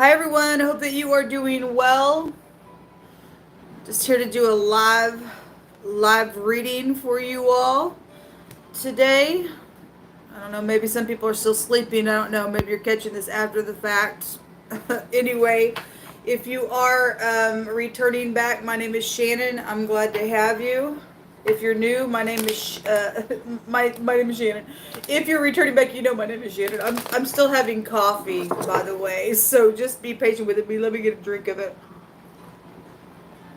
Hi everyone, I hope that you are doing well. Just here to do a live reading for you all today. I don't know, maybe some people are still sleeping. I don't know, maybe you're catching this after the fact. Anyway, if you are returning back, my name is Shannon. I'm glad to have you. If you're new, my name is my name is Shannon. If you're returning back, you know my name is Shannon. I'm still having coffee, by the way, so just be patient with me. Let me get a drink of it.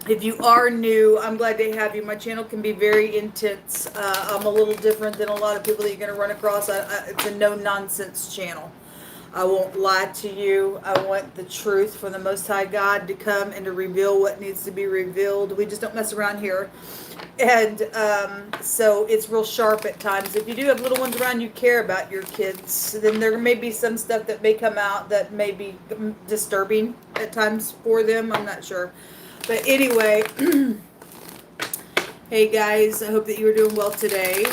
If you are new, I'm glad to have you. My channel can be very intense. I'm a little different than a lot of people that you're going to run across. It's a no-nonsense channel. I won't lie to you. I want the truth from the Most High God to come and to reveal what needs to be revealed. We just don't mess around here. And so it's real sharp at times. If you do have little ones around, you care about your kids, then there may be some stuff that may come out that may be disturbing at times for them. I'm not sure. But anyway, hey guys, I hope that you are doing well today.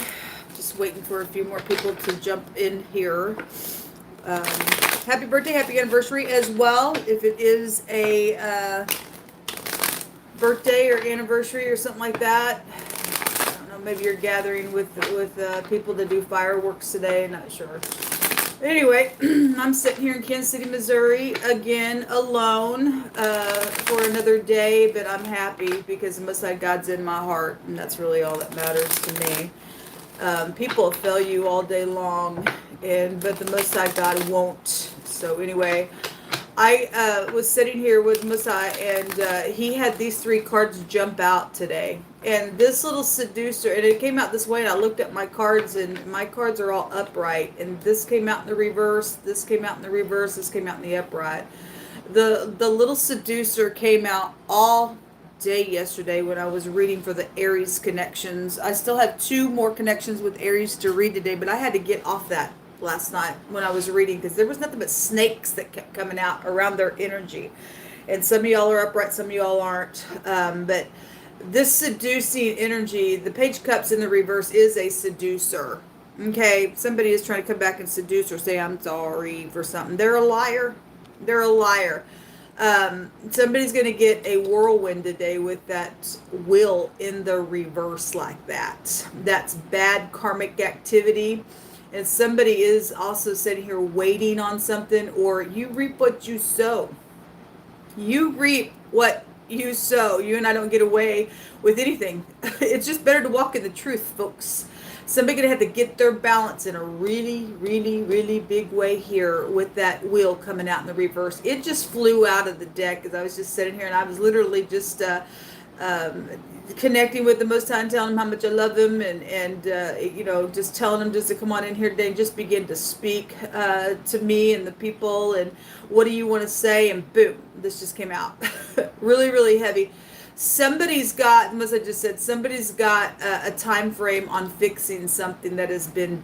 Just waiting for a few more people to jump in here. Happy birthday, happy anniversary as well. If it is a birthday or anniversary or something like that. I don't know, maybe you're gathering with people to do fireworks today, not sure. Anyway, I'm sitting here in Kansas City, Missouri, again, alone for another day, but I'm happy because the Most High God's in my heart, and that's really all that matters to me. People fail you all day long, but the Most High God won't. So anyway, I was sitting here with Messiah, and he had these three cards jump out today. And this little seducer, and it came out this way, and I looked at my cards, and my cards are all upright. And this came out in the reverse, this came out in the reverse, this came out in the upright. The little seducer came out all day yesterday when I was reading for the Aries connections. I still have two more connections with Aries to read today, but I had to get off that last night when I was reading because there was nothing but snakes that kept coming out around their energy. And some of y'all are upright, some of y'all aren't. But this seducing energy, the Page of Cups in the reverse is a seducer. Okay, somebody is trying to come back and seduce or say I'm sorry for something. They're a liar. They're a liar. Somebody's going to get a whirlwind today with that will in the reverse like that. That's bad karmic activity. And somebody is also sitting here waiting on something, or you reap what you sow. You reap what you sow. You and I don't get away with anything. It's just better to walk in the truth, folks. Somebody's going to have to get their balance in a really, really, really big way here with that wheel coming out in the reverse. It just flew out of the deck as I was just sitting here, and I was literally just connecting with the Most High and telling him how much I love him, and you know, just telling him just to come on in here today and just begin to speak to me and the people, and what do you want to say, and boom, this just came out. Really, really heavy. Somebody's got, as I just said, somebody's got a time frame on fixing something that has been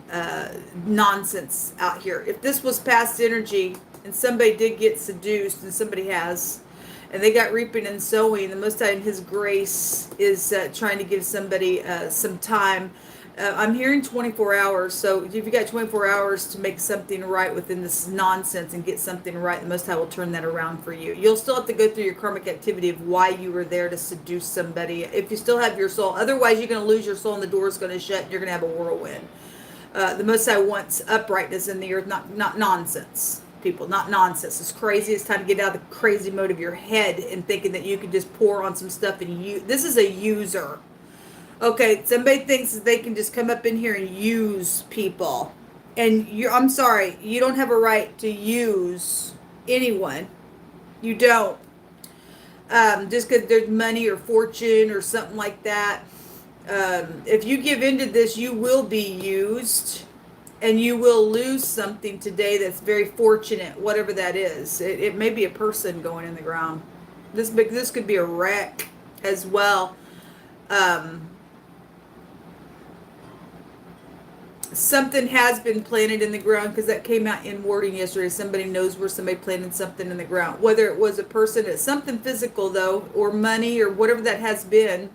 nonsense out here. If this was past energy and somebody did get seduced, and somebody has, and they got reaping and sowing, the Most High in His grace is trying to give somebody some time. I'm hearing 24 hours, so if you got 24 hours to make something right within this nonsense and get something right, the Most High will turn that around for you. You'll still have to go through your karmic activity of why you were there to seduce somebody, if you still have your soul. Otherwise, you're going to lose your soul, and the door is going to shut, and you're going to have a whirlwind. The Most High wants uprightness in the earth, not nonsense. People, not nonsense. It's crazy. It's time to get out of the crazy mode of your head and thinking that you can just pour on some stuff and you. This is a user. Okay, somebody thinks that they can just come up in here and use people, and I'm sorry, you don't have a right to use anyone. You don't. Just because there's money or fortune or something like that. If you give into this, you will be used. And you will lose something today that's very fortunate, whatever that is. It may be a person going in the ground. This could be a wreck as well. Something has been planted in the ground, because that came out in wording yesterday. Somebody knows where somebody planted something in the ground. Whether it was a person, it's something physical though, or money, or whatever that has been.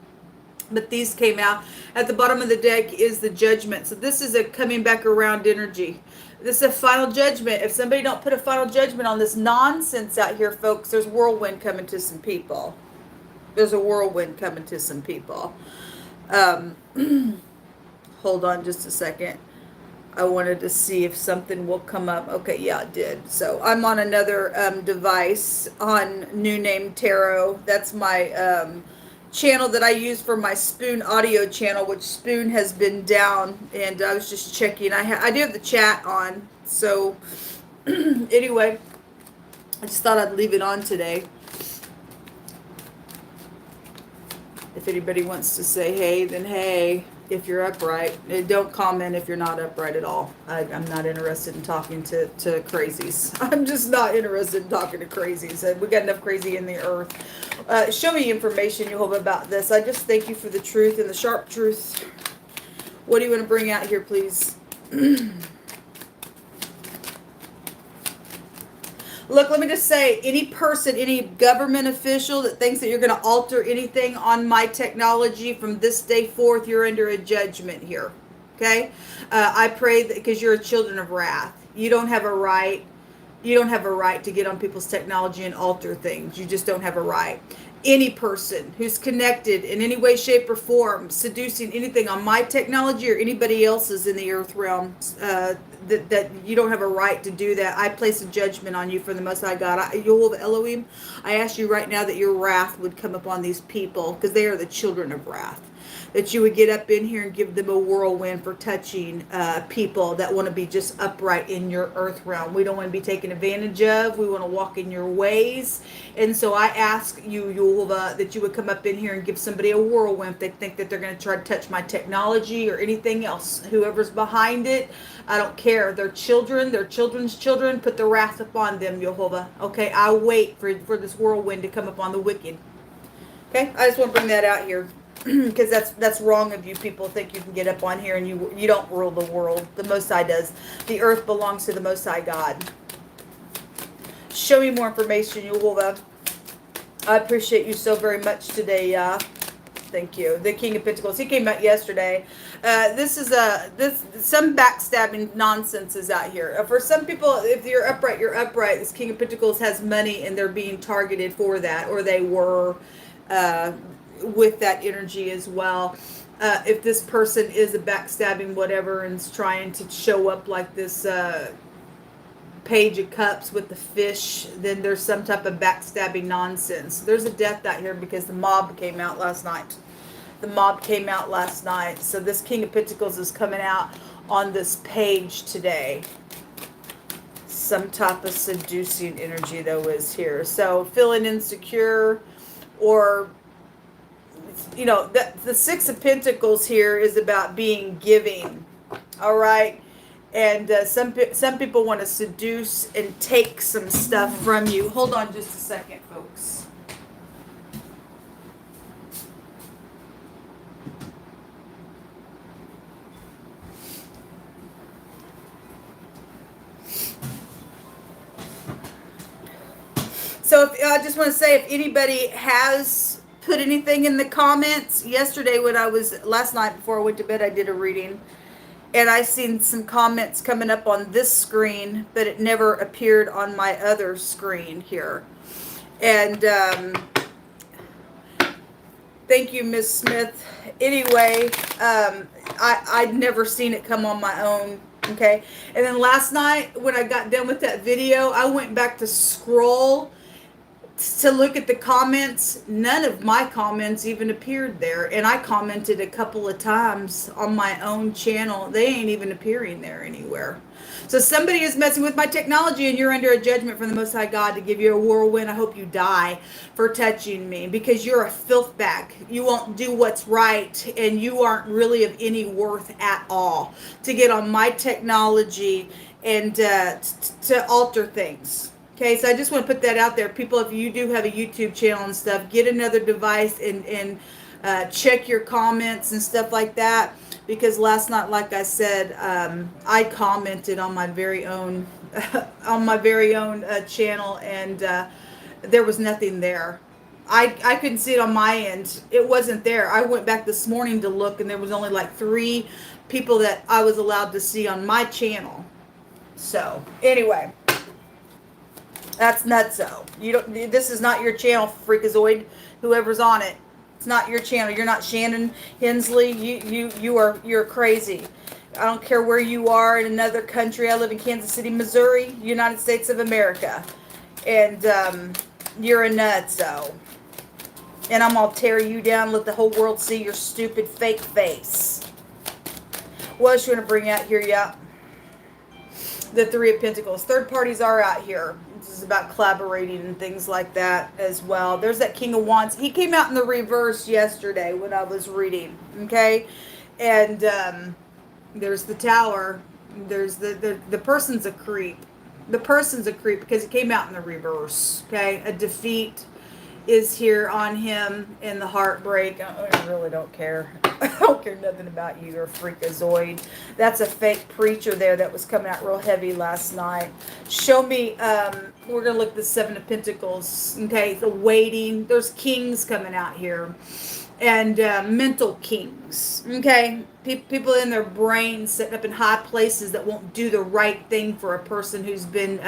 But these came out. At the bottom of the deck is the Judgment. So this is a coming back around energy. This is a final judgment. If somebody don't put a final judgment on this nonsense out here, folks, there's whirlwind coming to some people. There's a whirlwind coming to some people. Hold on just a second. I wanted to see if something will come up. Okay, yeah, it did. So I'm on another device on New Name Tarot. That's my channel that I use for my Spoon audio channel, which Spoon has been down. And I was just checking. I do have the chat on. So anyway, I just thought I'd leave it on today. If anybody wants to say hey, then hey. If you're upright, don't comment if you're not upright at all. I'm not interested in talking to crazies. I'm just not interested in talking to crazies. We got enough crazy in the earth. Show me information you hope about this. I just thank you for the truth and the sharp truth. What do you want to bring out here, please? Look, let me just say, any person, any government official that thinks that you're going to alter anything on my technology from this day forth, you're under a judgment here. Okay? I pray that because you're a children of wrath. You don't have a right. You don't have a right to get on people's technology and alter things. You just don't have a right. Any person who's connected in any way, shape, or form, seducing anything on my technology or anybody else's in the earth realm, that you don't have a right to do that. I place a judgment on you for the Most High God. Yehovah Elohim, I ask you right now that your wrath would come upon these people because they are the children of wrath. That you would get up in here and give them a whirlwind for touching people that want to be just upright in your earth realm. We don't want to be taken advantage of. We want to walk in your ways. And so I ask you, Yehovah, that you would come up in here and give somebody a whirlwind if they think that they're going to try to touch my technology or anything else. Whoever's behind it, I don't care. Their children, their children's children, put the wrath upon them, Yehovah. Okay, I wait for this whirlwind to come upon the wicked. Okay, I just want to bring that out here. Because that's wrong of you people think you can get up on here and you don't rule the world. The Most High does. The earth belongs to the Most High God. Show me more information, Yehovah. I appreciate you so very much today. Thank you. The King of Pentacles. He came out yesterday. This is some backstabbing nonsense is out here. For some people, if you're upright, you're upright. This King of Pentacles has money and they're being targeted for that, or they were. With that energy as well. If this person is a backstabbing whatever and is trying to show up like this Page of Cups with the fish, then there's some type of backstabbing nonsense. There's a death out here because the mob came out last night. The mob came out last night. So this King of Pentacles is coming out on this page today. Some type of seducing energy though is here. So feeling insecure, or you know, the Six of Pentacles here is about being giving, all right? And some people want to seduce and take some stuff from you. Hold on just a second, folks. So I just want to say, if anybody has put anything in the comments. Yesterday last night before I went to bed, I did a reading. And I seen some comments coming up on this screen, but it never appeared on my other screen here. And thank you, Miss Smith. Anyway, I'd never seen it come on my own. Okay. And then last night when I got done with that video, I went back to scroll to look at the comments. None of my comments even appeared there, and I commented a couple of times on my own channel. They ain't even appearing there anywhere. So somebody is messing with my technology, and you're under a judgment from the Most High God to give you a whirlwind. I hope you die for touching me, because you're a filth bag. You won't do what's right, and you aren't really of any worth at all to get on my technology and to alter things. Okay, so I just want to put that out there. People, if you do have a YouTube channel and stuff, get another device and check your comments and stuff like that. Because last night, like I said, I commented on my very own channel, and there was nothing there. I couldn't see it on my end. It wasn't there. I went back this morning to look, and there was only like 3 people that I was allowed to see on my channel. So anyway, that's nutso. You don't. This is not your channel, Freakazoid. Whoever's on it, it's not your channel. You're not Shannon Hensley. You're crazy. I don't care where you are in another country. I live in Kansas City, Missouri, United States of America, and you're a nutso. And I'm gonna tear you down. Let the whole world see your stupid fake face. What else you want to bring out here? Yeah. The 3 of Pentacles. Third parties are out here. This is about collaborating and things like that as well. There's that King of Wands. He came out in the reverse yesterday when I was reading. Okay? And there's the Tower. There's the person's a creep. The person's a creep because he came out in the reverse. Okay? A defeat is here on him and the heartbreak. I really don't care. I don't care nothing about you or Freakazoid. That's a fake preacher there that was coming out real heavy last night. Show me, we're going to look at the 7 of Pentacles. Okay, the waiting. There's kings coming out here. And mental kings. Okay, people in their brains sitting up in high places that won't do the right thing for a person who's been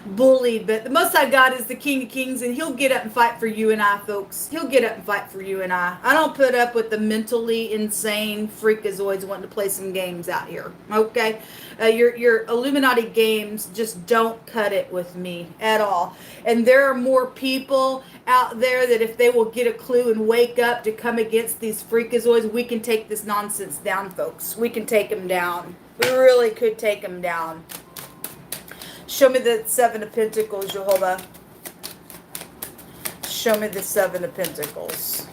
bullied. But the Most High God is the King of Kings, and he'll get up and fight for you and I, folks. He'll get up and fight for you and I. I don't put up with the mentally insane freakazoids wanting to play some games out here. Okay, your Illuminati games just don't cut it with me at all. And there are more people out there that if they will get a clue and wake up to come against these freakazoids, we can take this nonsense down, folks. We can take them down. We really could take them down. Show me the 7 of Pentacles, Jehovah. Show me the 7 of Pentacles.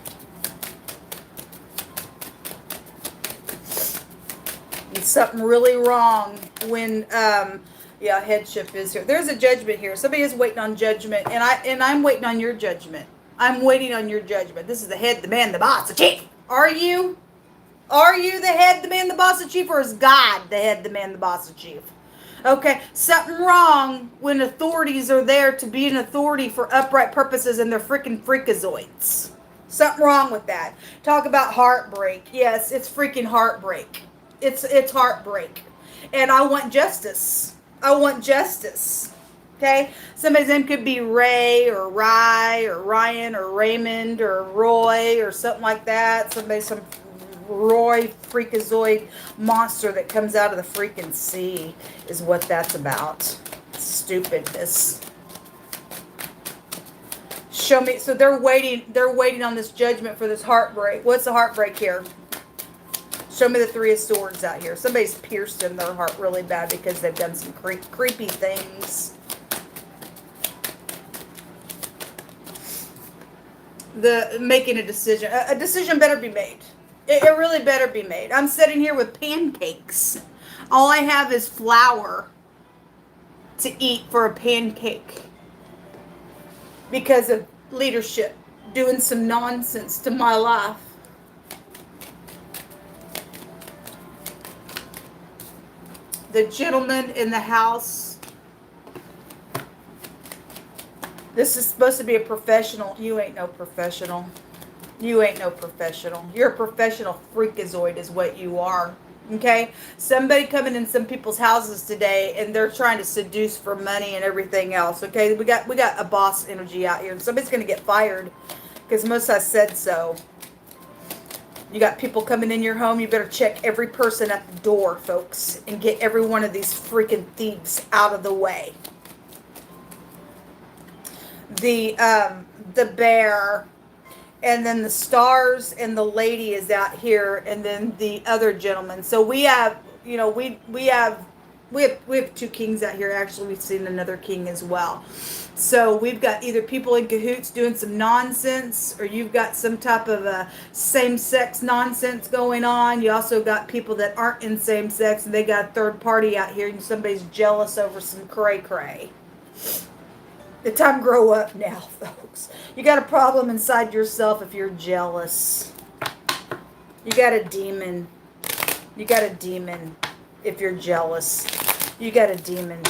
It's something really wrong when, yeah, headship is here. There's a judgment here. Somebody is waiting on judgment, and I'm waiting on your judgment. I'm waiting on your judgment. This is the head, the man, the boss, the chief. Are you? Are you the head, the man, the boss, the chief, or is God the head, the man, the boss, the chief? Okay, something wrong when authorities are there to be an authority for upright purposes and they're freaking freakazoids. Something wrong with that. Talk about heartbreak. Yes, it's freaking heartbreak. It's heartbreak. And I want justice. I want justice. Okay? Somebody's name could be Ray or Rye or Ryan or Raymond or Roy or something like that. Some Roy freakazoid monster that comes out of the freaking sea is what that's about. Stupidness. Show me. So they're waiting on this judgment for this heartbreak. What's the heartbreak here? Show me the 3 of Swords out here. Somebody's pierced in their heart really bad because they've done some creepy things. Making a decision. A decision better be made. It really better be made. I'm sitting here with pancakes. All I have is flour to eat for a pancake because of leadership doing some nonsense to my life. The gentleman in the house. This is supposed to be a professional. You ain't no professional. You ain't no professional. You're a professional freakazoid is what you are. Okay? Somebody coming in some people's houses today and they're trying to seduce for money and everything else. Okay? We got a boss energy out here. And somebody's going to get fired because most I said so. You got people coming in your home. You better check every person at the door, folks, and get every one of these freaking thieves out of the way. The bear. And then the stars and the lady is out here, and then the other gentleman. So we have, you know, we have 2 kings out here. Actually, we've seen another king as well. So we've got either people in cahoots doing some nonsense, or you've got some type of a same-sex nonsense going on. You also got people that aren't in same-sex, and they got a third party out here, and somebody's jealous over some cray-cray. The time to grow up now, folks. You got a problem inside yourself if you're jealous. You got a demon. You got a demon if you're jealous. You got a demon.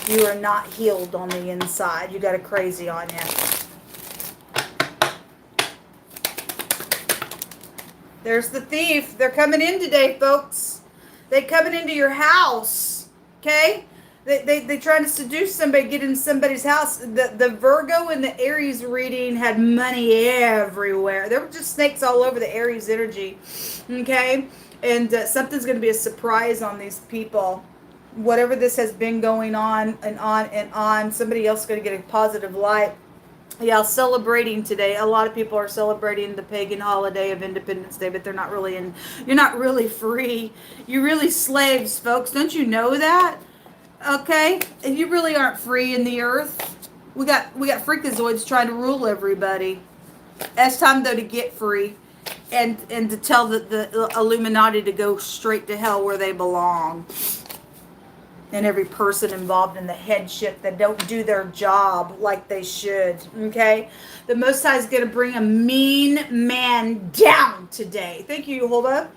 You are not healed on the inside. You got a crazy on you. There's the thief. They're coming in today, folks. They coming into your house. Okay? They trying to seduce somebody, get in somebody's house. The Virgo and the Aries reading had money everywhere. There were just snakes all over the Aries energy. Okay? And something's going to be a surprise on these people. Whatever this has been going on and on and on, somebody else is going to get a positive light. Yeah, celebrating today. A lot of people are celebrating the pagan holiday of Independence Day, but they're not really in. You're not really free. You're really slaves, folks. Don't you know that? Okay, and you really aren't free in the earth. We got freakazoids trying to rule everybody. It's time though to get free, and to tell the Illuminati to go straight to hell where they belong. And every person involved in the headship that don't do their job like they should. Okay? The Most High is going to bring a mean man down today. Thank you, hold up.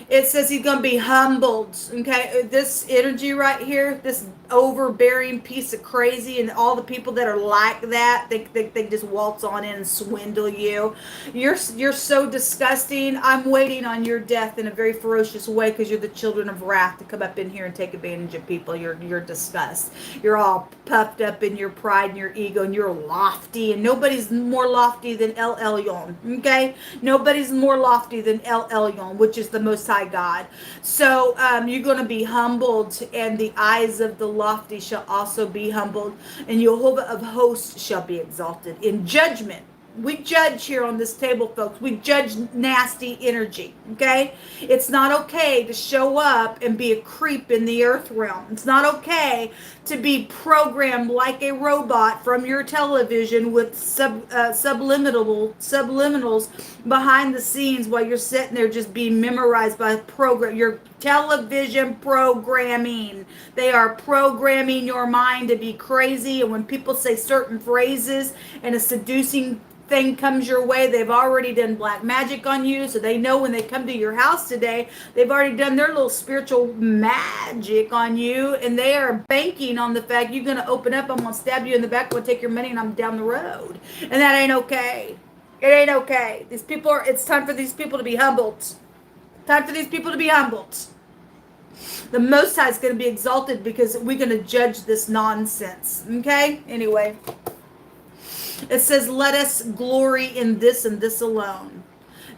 It says he's going to be humbled. Okay? This energy right here, this overbearing piece of crazy, and all the people that are like that, they just waltz on in and swindle you. You're so disgusting. I'm waiting on your death in a very ferocious way because you're the children of wrath to come up in here and take advantage of people. You're disgust. You're all puffed up in your pride and your ego, and you're lofty, and nobody's more lofty than El Elyon. Okay? Nobody's more lofty than El Elyon, which is the Most High God. So you're going to be humbled, and the eyes of the lofty shall also be humbled, and Jehovah of hosts shall be exalted. In judgment, we judge here on this table, folks. We judge nasty energy, okay? It's not okay to show up and be a creep in the earth realm. It's not okay to be programmed like a robot from your television with subliminals behind the scenes while you're sitting there just being memorized by your television programming. They are programming your mind to be crazy, and when people say certain phrases and a seducing thing comes your way, they've already done black magic on you, so they know when they come to your house today, they've already done their little spiritual magic on you, and they are banking on the fact you're going to open up, I'm going to stab you in the back, I'm going to take your money, and I'm down the road. And that ain't okay. It ain't okay. It's time for these people to be humbled. Time for these people to be humbled. The Most High is going to be exalted because we're going to judge this nonsense. Okay? Anyway. It says, let us glory in this and this alone.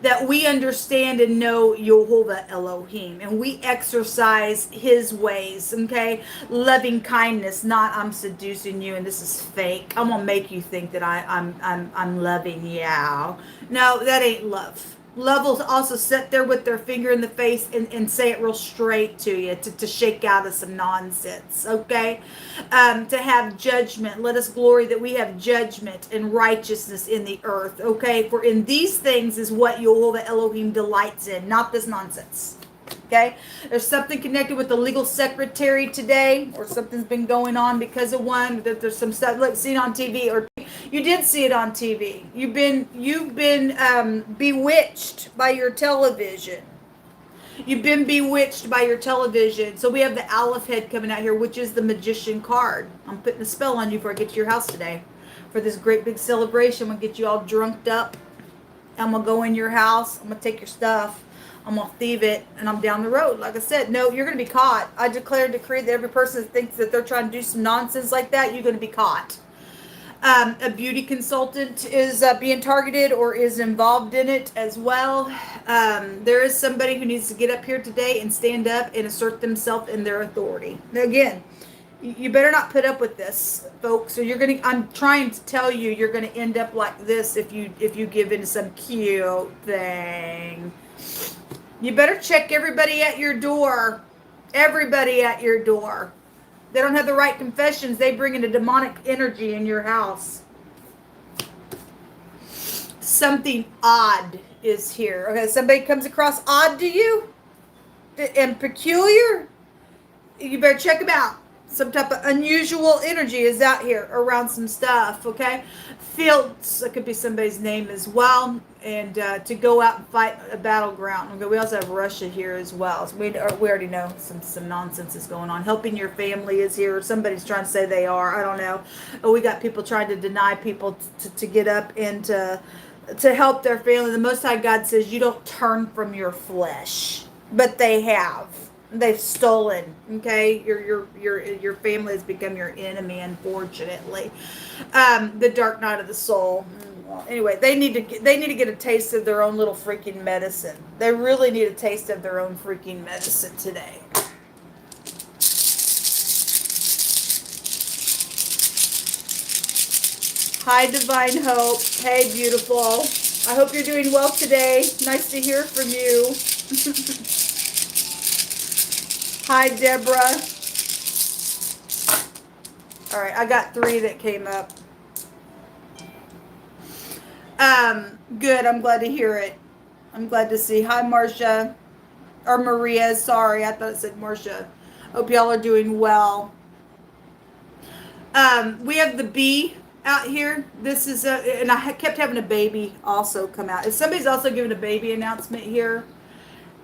That we understand and know Jehovah Elohim. And we exercise his ways. Okay? Loving kindness. Not I'm seducing you and this is fake. I'm going to make you think that I'm loving you. No, that ain't love. Love will also sit there with their finger in the face and say it real straight to you to shake out of some nonsense, okay? To have judgment. Let us glory that we have judgment and righteousness in the earth, okay? For in these things is what Jehovah Elohim delights in, not this nonsense. Okay, there's something connected with the legal secretary today, or something's been going on because of one. That there's some stuff. Look, see it on TV, or you did see it on TV. You've been bewitched by your television. You've been bewitched by your television. So we have the Aleph head coming out here, which is the magician card. I'm putting a spell on you before I get to your house today for this great big celebration. I'm gonna get you all drunked up. I'm gonna go in your house. I'm gonna take your stuff. I'm going to thieve it, and I'm down the road. Like I said, no, you're going to be caught. I declare and decree that every person that thinks that they're trying to do some nonsense like that, you're going to be caught. A beauty consultant is being targeted or is involved in it as well. There is somebody who needs to get up here today and stand up and assert themselves in their authority. Now, again, you better not put up with this, folks. So I'm trying to tell you, you're going to end up like this if you give in to some cute thing. You better check everybody at your door. Everybody at your door. They don't have the right confessions. They bring in a demonic energy in your house. Something odd is here. Okay, somebody comes across odd to you and peculiar. You better check them out. Some type of unusual energy is out here around some stuff, okay? Fields, that could be somebody's name as well. And to go out and fight a battleground. Okay, we also have Russia here as well. So we already know some nonsense is going on. Helping your family is here. Somebody's trying to say they are. I don't know. We got people trying to deny people to get up and to to help their family. The Most High God says you don't turn from your flesh, but they have. They've stolen. Okay, your family has become your enemy, unfortunately. The dark night of the soul. Anyway, they need to get a taste of their own little freaking medicine. They really need a taste of their own freaking medicine today. Hi, Divine Hope. Hey, beautiful. I hope you're doing well today. Nice to hear from you. Hi, Deborah. All right, I got 3 that came up. Good. I'm glad to hear it. I'm glad to see. Hi, Marcia. Or Maria. Sorry, I thought it said Marcia. Hope y'all are doing well. We have the bee out here. This is and I kept having a baby also come out. If somebody's also giving a baby announcement here,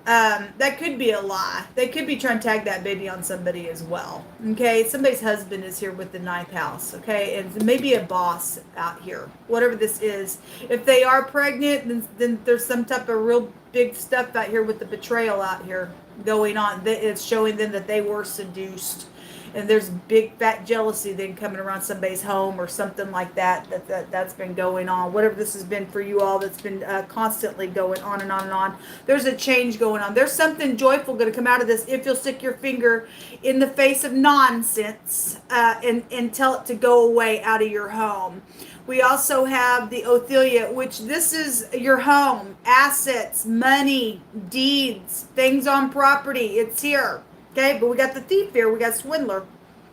that could be a lie. They could be trying to tag that baby on somebody as well. Okay, somebody's husband is here with the 9th house. Okay, and maybe a boss out here. Whatever this is, if they are pregnant, then there's some type of real big stuff out here with the betrayal out here going on. It's showing them that they were seduced. And there's big fat jealousy then coming around somebody's home or something like that's been going on. Whatever this has been for you all, that's been constantly going on and on and on. There's a change going on. There's something joyful going to come out of this if you'll stick your finger in the face of nonsense and tell it to go away out of your home. We also have the Othelia, which this is your home, assets, money, deeds, things on property. It's here. Okay, but we got the thief here. We got swindler.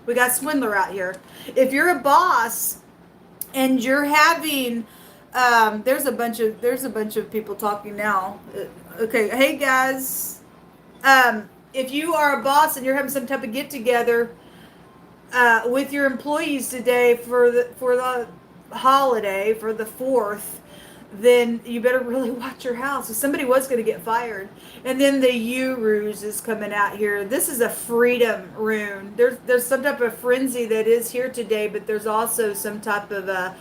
We got swindler out here. If you're a boss and you're having, there's a bunch of people talking now. Okay, hey guys, if you are a boss and you're having some type of get together with your employees today for the holiday for the 4th, then you better really watch your house. If somebody was going to get fired. And then the U ruse is coming out here. This is a freedom rune. There's some type of frenzy that is here today, but there's also some type of a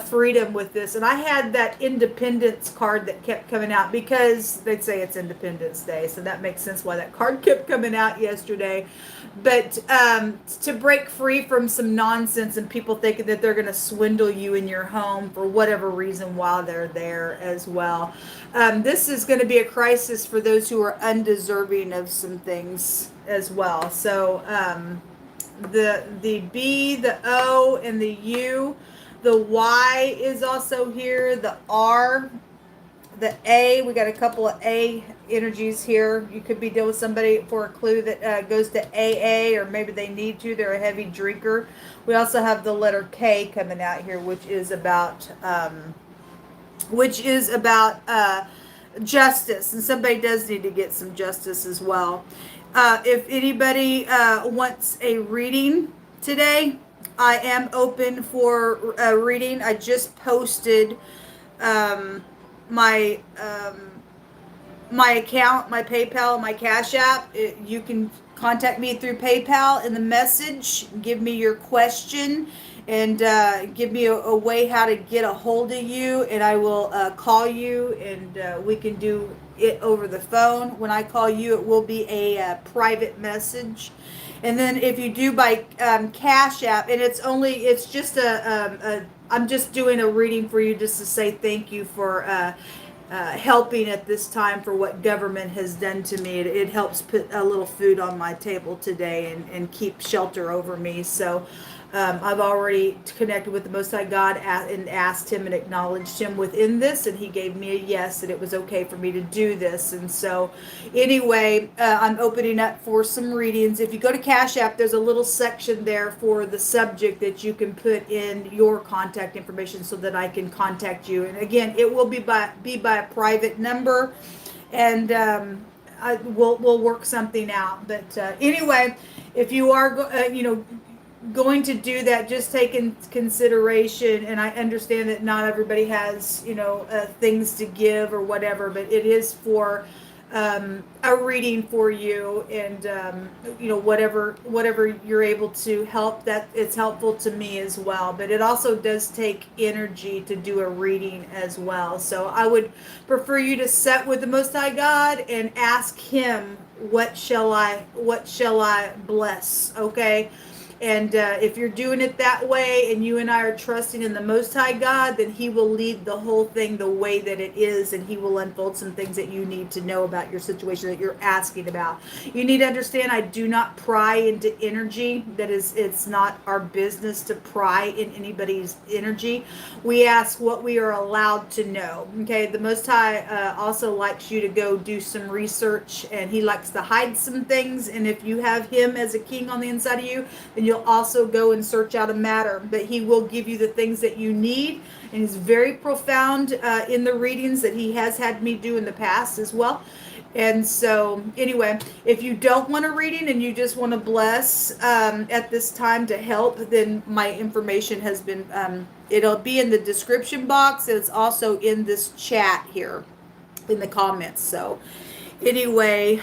freedom with this. And I had that independence card that kept coming out because they'd say it's Independence Day. So that makes sense why that card kept coming out yesterday. But to break free from some nonsense and people thinking that they're going to swindle you in your home for whatever reason while they're there as well. This is going to be a crisis for those who are undeserving of some things as well. So the B, the O, and the U. The Y is also here. The R, the A. We got a couple of A energies here. You could be dealing with somebody for a clue that goes to AA, or maybe they need to. They're a heavy drinker. We also have the letter K coming out here, which is about justice, and somebody does need to get some justice as well. If anybody wants a reading today, I am open for a reading. I just posted my account, my PayPal, my Cash App. You can contact me through PayPal in the message. Give me your question and give me a way how to get a hold of you, and I will call you, and we can do it over the phone. When I call you, it will be a private message. And then if you do by Cash App, and it's just I'm just doing a reading for you just to say thank you for helping at this time for what government has done to me. It helps put a little food on my table today and keep shelter over me. So I've already connected with the Most High God and asked him and acknowledged him within this, and he gave me a yes, that it was okay for me to do this. And so anyway, I'm opening up for some readings. If you go to Cash App, there's a little section there for the subject that you can put in your contact information so that I can contact you. And again, it will be by a private number, and we'll work something out. But anyway, if you are going to do that, just take in consideration, and I understand that not everybody has things to give or whatever, but it is for a reading for you, and whatever you're able to help, that it's helpful to me as well. But it also does take energy to do a reading as well. So I would prefer you to set with the Most High God and ask Him, what shall I bless? Okay. And if you're doing it that way and you and I are trusting in the Most High God, then He will lead the whole thing the way that it is, and He will unfold some things that you need to know about your situation that you're asking about. You need to understand, I do not pry into energy. It's not our business to pry in anybody's energy. We ask what we are allowed to know. Okay, the Most High also likes you to go do some research, and He likes to hide some things. And if you have Him as a king on the inside of you, then you'll also go and search out a matter. But He will give you the things that you need, and He's very profound in the readings that He has had me do in the past as well. And so anyway, if you don't want a reading and you just want to bless at this time to help, then my information has been, it'll be in the description box. It's also in this chat here in the comments. So anyway,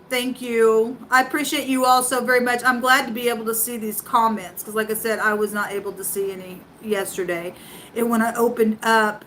thank you. I appreciate you all so very much. I'm glad to be able to see these comments, because like I said, I was not able to see any yesterday. And when I opened up,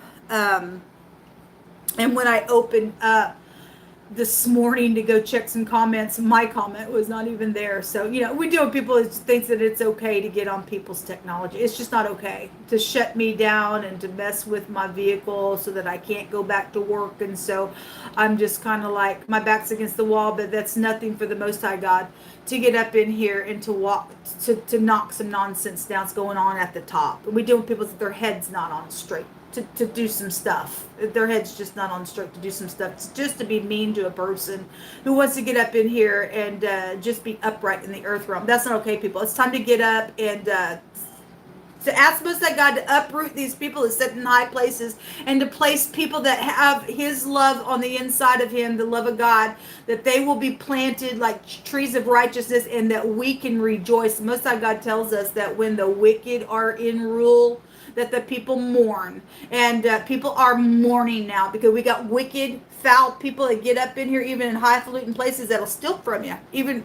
this morning to go check some comments, my comment was not even there. So, we deal with people who think that it's okay to get on people's technology. It's just not okay to shut me down and to mess with my vehicle so that I can't go back to work. And so I'm just kind of like, my back's against the wall, but that's nothing for the Most High God to get up in here and to walk, to knock some nonsense down that's going on at the top. We deal with people that their head's not on straight. To do some stuff. Their head's just not on straight to do some stuff. It's just to be mean to a person who wants to get up in here and just be upright in the earth realm. That's not okay, people. It's time to get up and to ask Most High God to uproot these people that sit in high places and to place people that have His love on the inside of Him, the love of God, that they will be planted like trees of righteousness and that we can rejoice. Most High God tells us that when the wicked are in rule, that the people mourn. And people are mourning now because we got wicked, foul people that get up in here, even in highfalutin places, that'll steal from you. Even,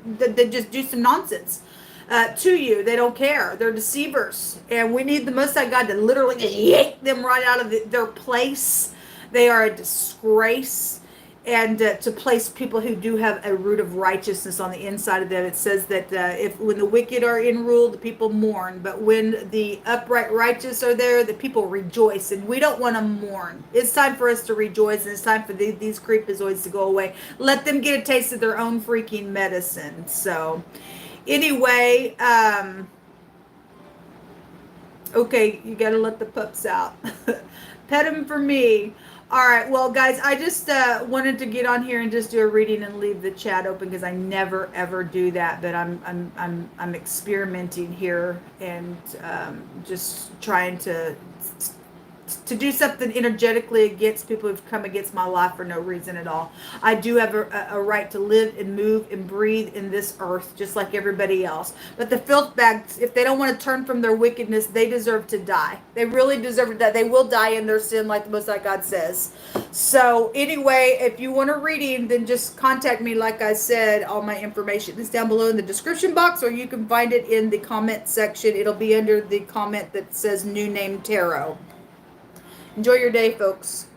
they just do some nonsense to you. They don't care. They're deceivers. And we need the Most High God to literally just yank them right out of their place. They are a disgrace. And to place people who do have a root of righteousness on the inside of them. It says that when the wicked are in rule, the people mourn. But when the upright righteous are there, the people rejoice. And we don't want to mourn. It's time for us to rejoice. And it's time for these creepazoids to go away. Let them get a taste of their own freaking medicine. So anyway, okay, you got to let the pups out. Pet them for me. All right, well, guys, I just wanted to get on here and just do a reading and leave the chat open because I never ever do that. But I'm experimenting here and just trying to do something energetically against people who've come against my life for no reason at all. I do have a right to live and move and breathe in this earth just like everybody else. But the filth bags, if they don't want to turn from their wickedness, they deserve to die. They really deserve to die. They will die in their sin like the Most High God says. So anyway, if you want a reading, then just contact me. Like I said, all my information is down below in the description box, or you can find it in the comment section. It'll be under the comment that says New Name Tarot. Enjoy your day, folks.